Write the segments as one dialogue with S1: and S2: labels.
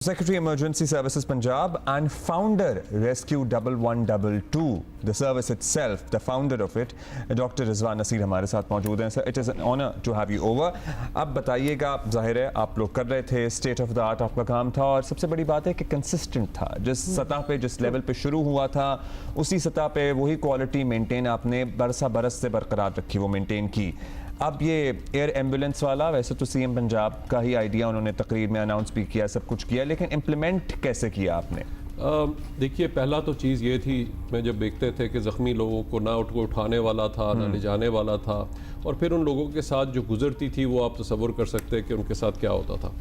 S1: Secretary Emergency Services Punjab and founder Rescue 1122, the service itself, the founder of it, Dr. Rizwan Naseer हमारे साथ मौजूद हैं. Sir, it is an honor to have you over. अब बताइएगा, ज़ाहिर है आप लोग कर रहे थे, स्टेट ऑफ द आर्ट आपका काम था और सबसे बड़ी बात है कि कंसिस्टेंट था. जिस सतह पे, जिस लेवल पे शुरू हुआ था, उसी सतह पे वही क्वालिटी मेंटेन आपने बरस से बरकरार रखी, वो मेंटेन की. अब ये एयर एम्बुलेंस वाला, वैसे तो सीएम पंजाब का ही आइडिया उन्होंने तकरीर में अनाउंस भी किया, सब कुछ किया, लेकिन इम्प्लीमेंट कैसे किया आपने?
S2: देखिए, पहला तो चीज़ ये थी, मैं जब देखते थे कि ज़ख्मी लोगों को ना उठाने वाला था, ना ले जाने वाला था, और फिर उन लोगों के साथ जो गुजरती थी वो आप तसव्वुर कर सकते हैं कि उनके साथ क्या होता था.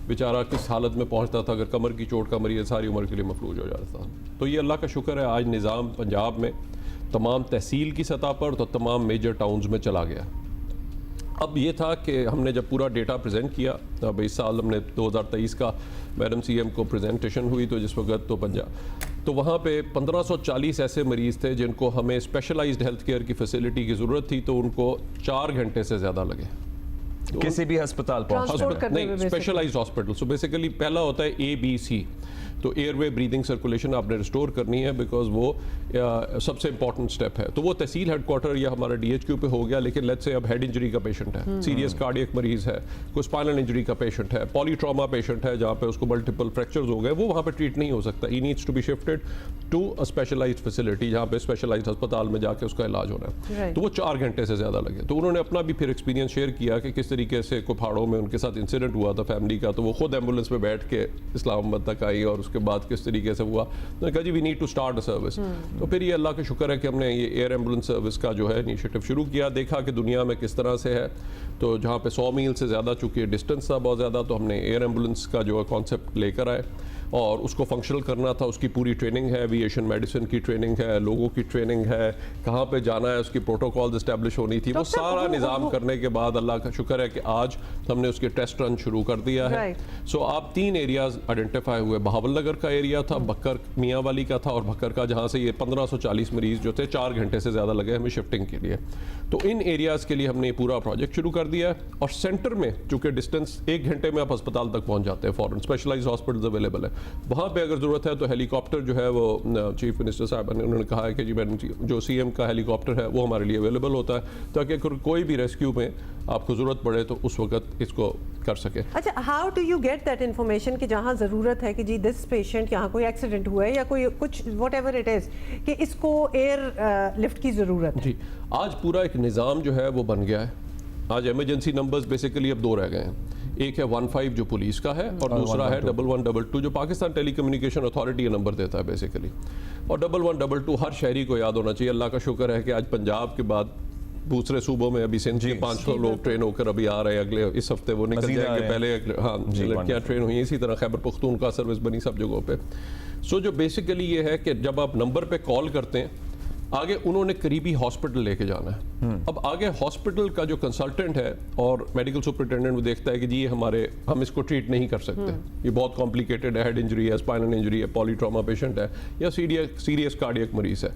S2: बेचारा किस हालत में पहुंचता था, अगर कमर की चोट का मरीज सारी उम्र के लिए मफलूज हो जाता था. तो ये अल्लाह का शुक्र है, आज निज़ाम पंजाब में तमाम तहसील की सतह पर तो तमाम मेजर टाउन्स में चला गया. अब ये था कि हमने जब पूरा डेटा प्रेजेंट किया, अब इस साल हमने 2023 का मैडम सीएम को प्रेजेंटेशन हुई, तो जिस वक्त तो पंजाब तो वहाँ पे 1540 ऐसे मरीज़ थे जिनको हमें स्पेशलाइज्ड हेल्थ केयर की फैसिलिटी की ज़रूरत थी, तो उनको 4 घंटे से ज़्यादा लगे
S1: किसी भी अस्पताल
S2: नहीं, स्पेशलाइज्ड हॉस्पिटल. सो बेसिकली पहला होता है ABC, तो एयरवे ब्रीदिंग सर्कुलेशन आपने रिस्टोर करनी है, बिकॉज वो सबसे इंपॉर्टेंट स्टेप है. तो वो तहसील हेडक्वार्टर या हमारा DHQ पे हो गया. लेकिन लेट्स से अब हेड इंजरी का पेशेंट है, सीरियस कार्डियक मरीज है, कोई स्पाइनल इंजरी का पेशेंट है, पॉलीट्रॉमा पेशेंट है जहाँ पे उसको मल्टीपल फ्रैक्चर्स हो गए, वो वहाँ पे ट्रीट नहीं हो सकता. He needs to be shifted to a specialised facility जहाँ पे स्पेशलाइज्ड अस्पताल में जाके उसका इलाज होना है. तो वो 4 घंटे से ज़्यादा लगे. तो उन्होंने अपना भी फिर एक्सपीरियंस शेयर किया कि किस तरीके से कोई पहाड़ों में उनके साथ इंसिडेंट हुआ था फैमिली का, तो वो खुद एम्बुलेंस में बैठ के इस्लामाबाद तक आई और उसके बाद किस तरीके से हुआ. तो कहा जी we need to start a service. तो फिर ये अल्लाह का शुक्र है कि हमने ये एयर एम्बुलेंस सर्विस का जो है इनिशिएटिव शुरू किया. देखा कि दुनिया में किस तरह से है, तो जहाँ पे 100 मील से ज़्यादा चूँकि डिस्टेंस था बहुत ज़्यादा, तो हमने एयर एम्बुलेंस का जो है कॉन्सेप्ट लेकर आए और उसको फंक्शनल करना था. उसकी पूरी ट्रेनिंग है, एविएशन मेडिसिन की ट्रेनिंग है, लोगों की ट्रेनिंग है, कहाँ पे जाना है, उसकी प्रोटोकॉल इस्टेब्लिश होनी थी. वो सारा निज़ाम करने के बाद अल्लाह का शुक्र है कि आज हमने उसके टेस्ट रन शुरू कर दिया है. सो आप 3 एरियाज आइडेंटिफाई हुए. बहावल नगर का एरिया था, बक्कर मियाँ वाली का था और बक्कर का, जहाँ से ये 1540 मरीज जो थे 4 घंटे से ज़्यादा लगे हमें शिफ्टिंग के लिए. तो इन एरियाज़ के लिए हमने ये पूरा प्रोजेक्ट शुरू कर दिया है. और सेंटर में चूँकि डिस्टेंस 1 घंटे में आप अस्पताल तक पहुँच जाते हैं, फॉरन स्पेशलाइज्ड हॉस्पिटल अवेलेबल है. वहाँ पे अगर ज़रूरत है तो हेलीकॉप्टर जो है वो चीफ मिनिस्टर साहब ने उन्होंने कहा है कि जी मैडम जो CM का हेलीकॉप्टर है वो हमारे लिए अवेलेबल होता है, ताकि कोई भी रेस्क्यू में आपको ज़रूरत पड़े तो उस वक्त इसको कर सके.
S3: अच्छा, how do you get that information कि जहाँ ज़रूरत है कि जी दिस पेशेंट, यहाँ कोई एक्सीडेंट हुआ है या कोई कुछ वॉट एवर इट इज़ कि इसको एयर लिफ्ट की ज़रूरत है?
S2: जी, आज पूरा एक निज़ाम जो है वो बन गया है. आज इमरजेंसी नंबर्स बेसिकली अब 2 रह गए हैं. एक है 15 जो पुलिस का है और दूसरा है 1122 जो पाकिस्तान टेलीकम्युनिकेशन अथॉरिटी नंबर देता है बेसिकली. और 1122 हर शहरी को याद होना चाहिए. अल्लाह का शुक्र है कि आज पंजाब के बाद दूसरे सूबों में अभी सिंध के 500 लोग ट्रेन होकर अभी आ रहे हैं. अगले इस हफ्ते वो निकल जाएंगे. पहले हाँ लड़कियाँ ट्रेन हुई, इसी तरह खैबर पख्तूनख्वा सर्विस बनी सब जगहों पे. सो जो बेसिकली ये है कि जब आप नंबर पे कॉल करते हैं, आगे उन्होंने करीबी हॉस्पिटल लेके जाना है. अब आगे हॉस्पिटल का जो कंसल्टेंट है और मेडिकल सुपरिटेंडेंट वो देखता है कि जी हम इसको ट्रीट नहीं कर सकते, ये बहुत कॉम्प्लिकेटेड है, हेड इंजरी है, स्पाइनल इंजरी है, पॉलीट्रॉमा पेशेंट है या सीरियस कार्डियक मरीज है.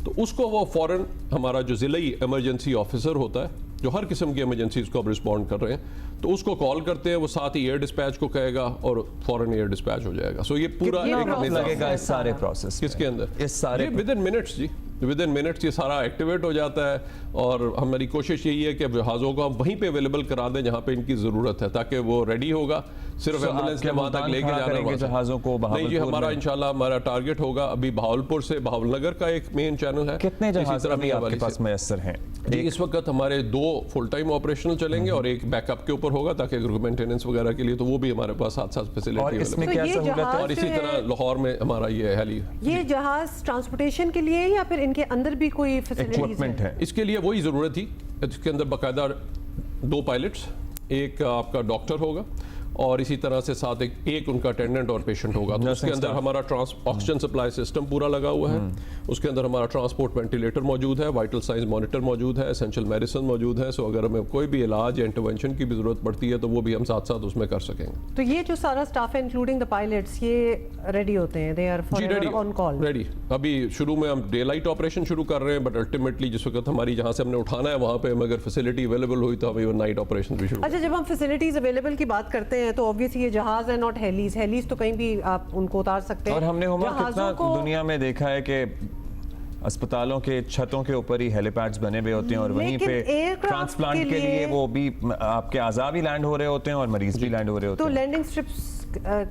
S2: तो उसको वो फौरन हमारा जो ज़िलाई इमरजेंसी ऑफिसर होता है जो हर किस्म की इमरजेंसीज को अब रिस्पॉन्ड कर रहे हैं, तो उसको कॉल करते हैं. वो साथ ही एयर डिस्पैच को कहेगा और फौरन एयर डिस्पैच हो जाएगा. सो ये पूरा
S1: लगेगा इस सारे प्रोसेस
S2: किसके अंदर,
S1: इस सारे
S2: विद इन मिनट्स. जी विद इन मिनट्स ये सारा एक्टिवेट हो जाता है. और हमारी कोशिश यही है कि जहाज़ों को हम वहीं पे अवेलेबल करा दें जहाँ पे इनकी ज़रूरत है, ताकि वो रेडी होगा. सिर्फ एम्बुलेंस के वहाँ तक लेके जाना
S1: जहाज़ों को
S2: नहीं जी. हमारा इंशाल्लाह हमारा टारगेट होगा अभी बहावलपुर से बहावलनगर का एक मेन चैनल है.
S1: कितने जहाज़ आपके पास मैसर हैं?
S2: इस वक्त हमारे 2 फुल टाइम ऑपरेशनल चलेंगे और एक बैकअप के ऊपर होगा, ताकि अगर मेंटेनेंस वगैरह के लिए तो वो भी हमारे पास साथ फैसिलिटी
S1: और इसमें क्या सहूलत है?
S2: और इसी तरह लाहौर में हमारा ये
S3: जहाज ट्रांसपोर्टेशन के लिए या फिर इनके अंदर भी कोई
S1: इक्विपमेंट है?
S2: इसके लिए वही ज़रूरत थी. इसके अंदर बाकायदा 2 पायलट्स, एक आपका डॉक्टर होगा और इसी तरह से साथ एक उनका अटेंडेंट और पेशेंट होगा. तो उसके अंदर हमारा ऑक्सीजन सप्लाई सिस्टम पूरा लगा हुआ है. उसके अंदर हमारा ट्रांसपोर्ट वेंटिलेटर मौजूद है, वाइटल साइंस मॉनिटर मौजूद है, एसेंशियल मेडिसिन मौजूद है. सो अगर हमें कोई भी इलाज या इंटरवेंशन की भी ज़रूरत पड़ती है तो वो भी हम साथ साथ उसमें कर सकेंगे.
S3: तो ये जो सारा स्टाफ है इंक्लूडिंग द पायलट्स, ये रेडी होते हैं, they are for on call?
S2: Ready. अभी शुरू में हम डे लाइट ऑपरेशन शुरू कर रहे हैं, बट अल्टीमेटली जिस वक्त हमारी जहाँ से हमने उठाना है वहाँ पे अगर फैसिलिटी अवेलेबल हुई तो हमें नाइट ऑपरेशन भी शुरू.
S3: अच्छा, जब हम फैसिलिटीज अवेलेबल की बात करते हैं ہیں تو obviously یہ جہاز ہے, not ہیلیز. ہیلیز تو کہیں بھی آپ ان کو اتار سکتے ہیں.
S1: اور ہم نے ہما کتنا
S3: جہازوں کو
S1: دنیا میں دیکھا ہے کہ اسپتالوں کے چھتوں کے اوپر ہی ہیلی پیڈز بنے ہوئے ہوتے ہیں اور وہیں
S3: لیکن
S1: پہ
S3: aircraft
S1: ٹرانسپلانٹ کے لیے وہ بھی آپ کے اعضاء بھی لینڈ ہو رہے ہوتے ہیں اور مریض بھی لینڈ ہو رہے ہوتے
S3: تو
S1: ہیں.
S3: لینڈنگ اسٹرپس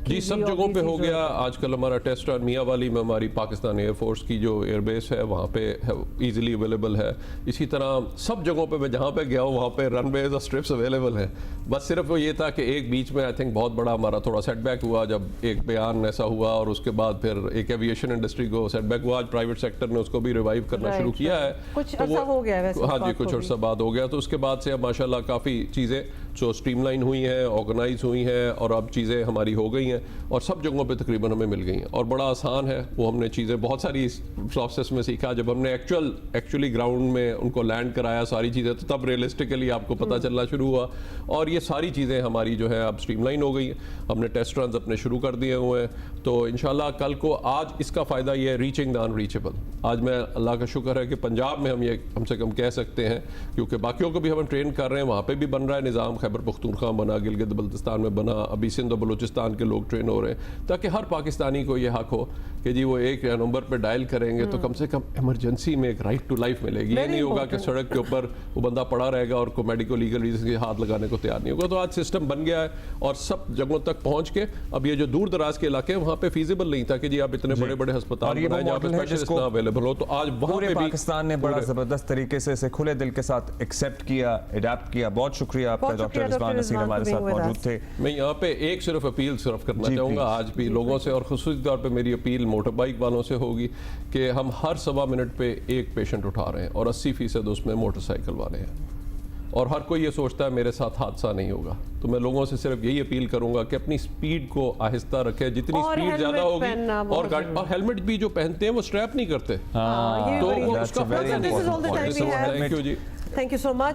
S2: جی سب جگہوں پہ ہو گیا. آج کل ہمارا ٹیسٹ اور میاں والی میں ہماری پاکستان ایئر فورس کی جو ایئر بیس ہے وہاں پہ ایزیلی اویلیبل ہے. اسی طرح سب جگہوں پہ میں جہاں پہ گیا ہوں وہاں پہ رن ویز اور اسٹرپس اویلیبل ہیں. بس صرف وہ یہ تھا کہ ایک بیچ میں آئی تھنک بہت بڑا ہمارا تھوڑا سیٹ بیک ہوا جب ایک بیان ایسا ہوا اور اس کے بعد پھر ایک ایویشن انڈسٹری کو سیٹ بیک ہوا. آج پرائیویٹ سیکٹر نے اس کو بھی ریوائیو کرنا شروع کیا ہے.
S3: کچھ عرصہ ہو گیا ہے ویسے.
S2: ہاں جی کچھ عرصہ بعد ہو گیا. تو اس کے بعد سے اب ماشاء اللہ کافی چیزیں جو اسٹریم لائن ہوئی ہیں, آرگنائز ہوئی ہیں اور اب چیزیں ہماری ہو گئی ہیں اور سب جگہوں پہ تقریباً ہمیں مل گئی ہیں اور بڑا آسان ہے. وہ ہم نے چیزیں بہت ساری پروسیس میں سیکھا. جب ہم نے ایکچولی گراؤنڈ میں ان کو لینڈ کرایا ساری چیزیں تو تب ریئلسٹکلی آپ کو پتہ چلنا شروع ہوا اور یہ ساری چیزیں ہماری جو ہے اب اسٹریم لائن ہو گئی ہیں. ہم نے ٹیسٹ رنز اپنے شروع کر دیے ہوئے ہیں. تو انشاءاللہ کل کو آج اس کا فائدہ یہ ہے ریچنگ دا ان ریچیبل. آج میں اللہ کا شکر ہے کہ پنجاب میں ہم یہ کم سے کم کہہ سکتے ہیں کیونکہ باقیوں کو بھی ہم ٹرین کر رہے ہیں, وہاں پہ بھی بن رہا ہے نظام. خیبر پختونخوا بنا, گلگت بلتستان میں بنا, ابھی سندھ و بلوچستان کے لوگ ٹرین ہو رہے ہیں تاکہ ہر پاکستانی کو یہ حق ہو کہ جی وہ ایک نمبر پہ ڈائل کریں گے تو کم سے کم ایمرجنسی میں ایک رائٹ ٹو لائف ملے گی. یہ نہیں ہوگا کہ سڑک کے اوپر وہ بندہ پڑا رہے گا اور کوئی میڈیکل لیگل ریزن کے ہاتھ لگانے کو تیار نہیں ہوگا. تو آج سسٹم بن گیا ہے اور سب جگہوں تک پہنچ کے اب یہ جو دور دراز کے علاقے ہیں وہاں پہ فیزیبل نہیں تھا کہ جی آپ اتنے بڑے بڑے ہسپتال بنائیں جہاں پہ اسپیشلسٹ نہ اویلیبل ہو. تو آج وہاں پہ بھی
S1: پاکستان نے بڑا زبردست طریقے سے اسے کھلے دل کے ساتھ ایکسیپٹ کیا, اڈاپٹ کیا. بہت شکریہ آپ کا ڈاکٹر رضوان نصیر ہمارے ساتھ موجود تھے.
S2: میں یہاں پہ ایک صرف اپیل کرنا چاہوں گا آج بھی لوگوں سے اور خصوصی طور پہ میری اپیل موٹر بائک والوں سے ہوگی کہ ہم ہر 1.25 منٹ پہ ایک پیشنٹ اٹھا رہے ہیں اور 80% اس میں موٹر سائیکل والے ہیں اور ہر کوئی یہ سوچتا ہے میرے ساتھ حادثہ نہیں ہوگا. تو میں لوگوں سے صرف یہی اپیل کروں گا کہ اپنی سپیڈ کو آہستہ رکھیں. جتنی سپیڈ زیادہ ہوگی اور ہیلمٹ بھی جو پہنتے ہیں وہ سٹریپ نہیں کرتے تو اس کا فائدہ نہیں.
S3: Thank you so much.